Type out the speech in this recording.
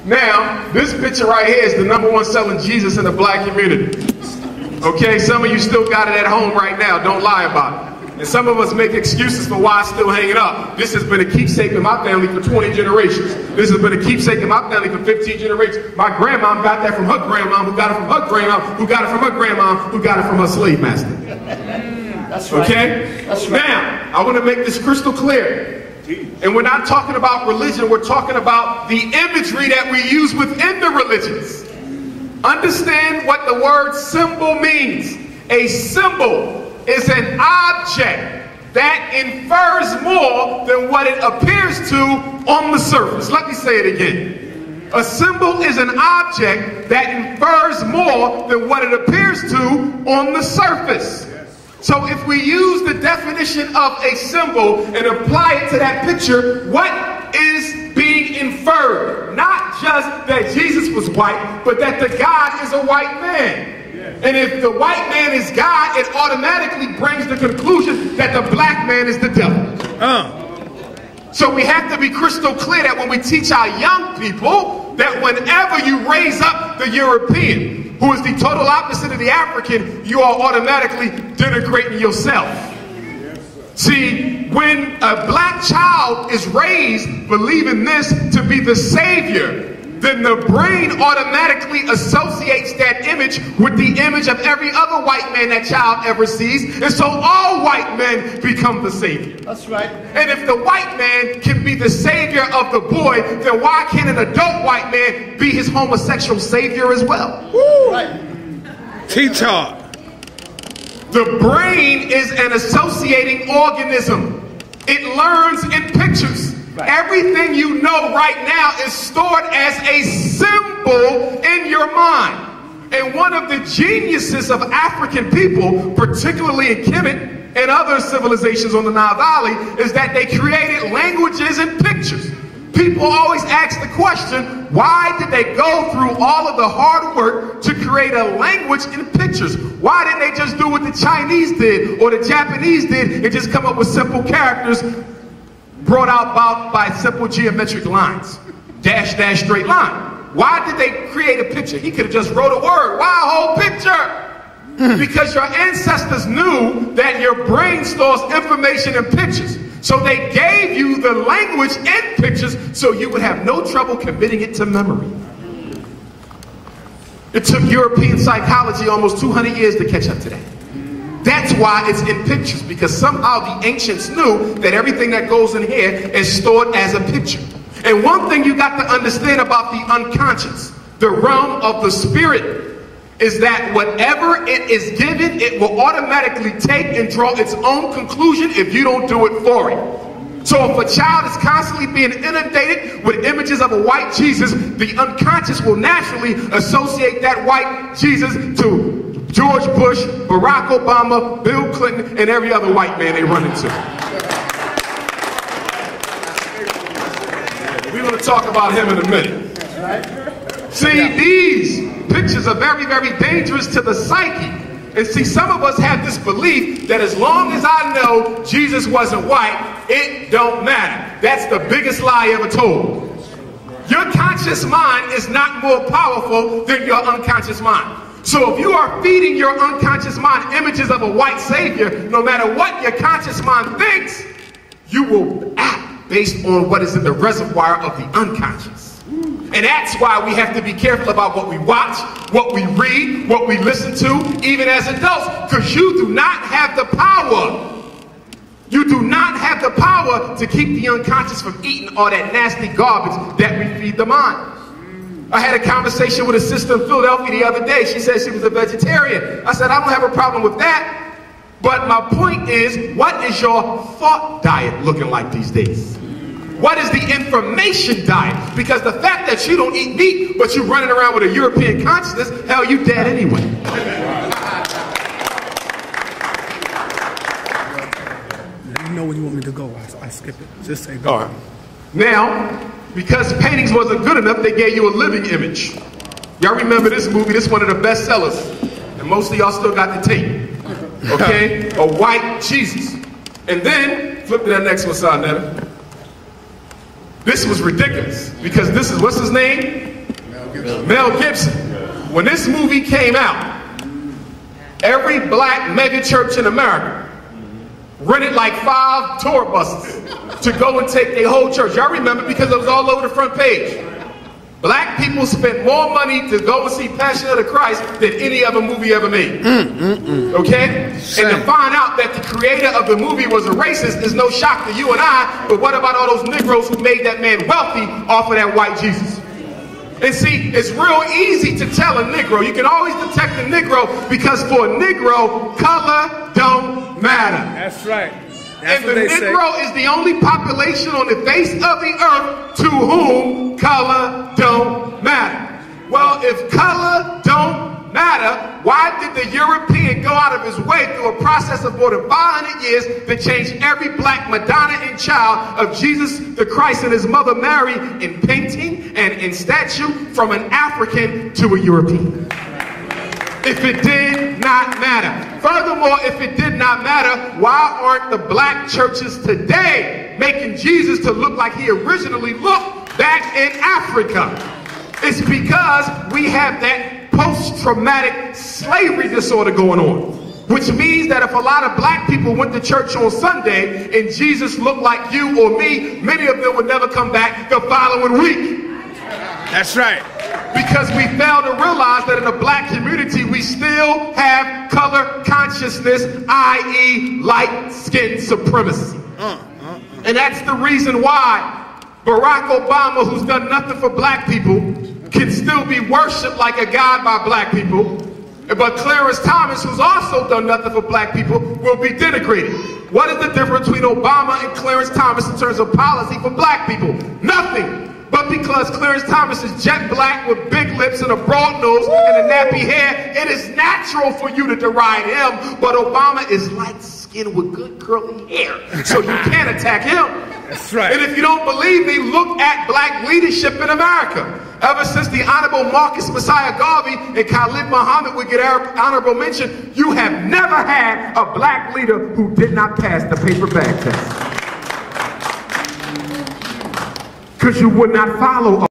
Now, this picture right here is the #1 selling Jesus in the black community. Okay, some of you still got it at home right now. Don't lie about it. And some of us make excuses for why it's still hanging up. This has been a keepsake in my family for 20 generations. This has been a keepsake in my family for 15 generations. My grandma got that from her grandma, who got it from her grandma, who got it from her grandma, who got it from her slave master. That's right. Okay? That's right. Now, I want to make this crystal clear. And we're not talking about religion, we're talking about the imagery that we use within the religions. Understand what the word symbol means. A symbol is an object that infers more than what it appears to on the surface. Let me say it again. A symbol is an object that infers more than what it appears to on the surface. So if we use the definition of a symbol and apply it to that picture, what is being inferred? Not just that Jesus was white, but that the God is a white man. And if the white man is God, it automatically brings the conclusion that the black man is the devil. So we have to be crystal clear that when we teach our young people, that whenever you raise up the European, who is the total opposite of the African, you are automatically denigrating yourself. See, when a black child is raised believing this to be the savior, then the brain automatically associates that image with the image of every other white man that child ever sees. And so all white men become the savior. That's right. And if the white man can be the savior of the boy, then why can't an adult white man be his homosexual savior as well? Woo. Right. T-Talk. The brain is an associating organism. It learns in pictures. Right. Everything you know right now is stored as a symbol in your mind. And one of the geniuses of African people, particularly in Kemet and other civilizations on the Nile Valley, is that they created languages and pictures. People always ask the question, why did they go through all of the hard work to create a language in pictures? Why didn't they just do what the Chinese did or the Japanese did and just come up with simple characters brought out by simple geometric lines? Dash, dash, straight line. Why did they create a picture? He could have just wrote a word. Why a whole picture? Because your ancestors knew that your brain stores information in pictures. So they gave you the language in pictures so you would have no trouble committing it to memory. It took European psychology almost 200 years to catch up to that. That's why it's in pictures, because somehow the ancients knew that everything that goes in here is stored as a picture. And one thing you got to understand about the unconscious, the realm of the spirit, is that whatever it is given, it will automatically take and draw its own conclusion if you don't do it for it. So if a child is constantly being inundated with images of a white Jesus, the unconscious will naturally associate that white Jesus to George Bush, Barack Obama, Bill Clinton, and every other white man they run into. We're going to talk about him in a minute. See, these pictures are very, very dangerous to the psyche. And see, some of us have this belief that as long as I know Jesus wasn't white, it don't matter. That's the biggest lie ever told. Your conscious mind is not more powerful than your unconscious mind. So if you are feeding your unconscious mind images of a white savior, no matter what your conscious mind thinks, you will act based on what is in the reservoir of the unconscious. And that's why we have to be careful about what we watch, what we read, what we listen to, even as adults, because you do not have the power. You do not have the power to keep the unconscious from eating all that nasty garbage that we feed the mind. I had a conversation with a sister in Philadelphia the other day. She said she was a vegetarian. I said, I don't have a problem with that. But my point is, what is your thought diet looking like these days? What is the information diet? Because the fact that you don't eat meat, but you're running around with a European consciousness, hell, you dead anyway. You know when you want me to go, I skip it. Just say go. All right. Now, because paintings wasn't good enough, they gave you a living image. Y'all remember this movie? This is one of the best sellers. And most of y'all still got the tape. Okay? A white Jesus. And then, flip to that next one, Netta. This was ridiculous because this is, what's his name? Mel Gibson. When this movie came out, every black mega church in America rented like 5 tour buses to go and take their whole church. Y'all remember because it was all over the front page. Black people spent more money to go and see Passion of the Christ than any other movie ever made. Okay? And to find out that the creator of the movie was a racist is no shock to you and I, but what about all those Negroes who made that man wealthy off of that white Jesus? And see, it's real easy to tell a Negro. You can always detect a Negro because for a Negro, color don't matter. That's right. And the Negro is the only population on the face of the earth to whom color don't matter. Well, if color don't matter, why did the European go out of his way through a process of more than 500 years to change every black Madonna and child of Jesus the Christ and his mother Mary in painting and in statue from an African to a European? If it did not matter. Furthermore, if it did not matter, why aren't the black churches today making Jesus to look like he originally looked back in Africa? It's because we have that post-traumatic slavery disorder going on. Which means that if a lot of black people went to church on Sunday and Jesus looked like you or me, many of them would never come back the following week. That's right. Because we fail to realize that in the black community, we still have color consciousness, i.e. light skin supremacy. And that's the reason why Barack Obama, who's done nothing for black people, can still be worshipped like a god by black people. But Clarence Thomas, who's also done nothing for black people, will be denigrated. What is the difference between Obama and Clarence Thomas in terms of policy for black people? Nothing. But because Clarence Thomas is jet black with big lips and a broad nose and a nappy hair, it is natural for you to deride him. But Obama is light skinned with good curly hair, so you can't attack him. That's right. And if you don't believe me, look at black leadership in America. Ever since the Honorable Marcus Messiah Garvey and Khalid Muhammad would get honorable mention, you have never had a black leader who did not pass the paper bag test. Because you would not follow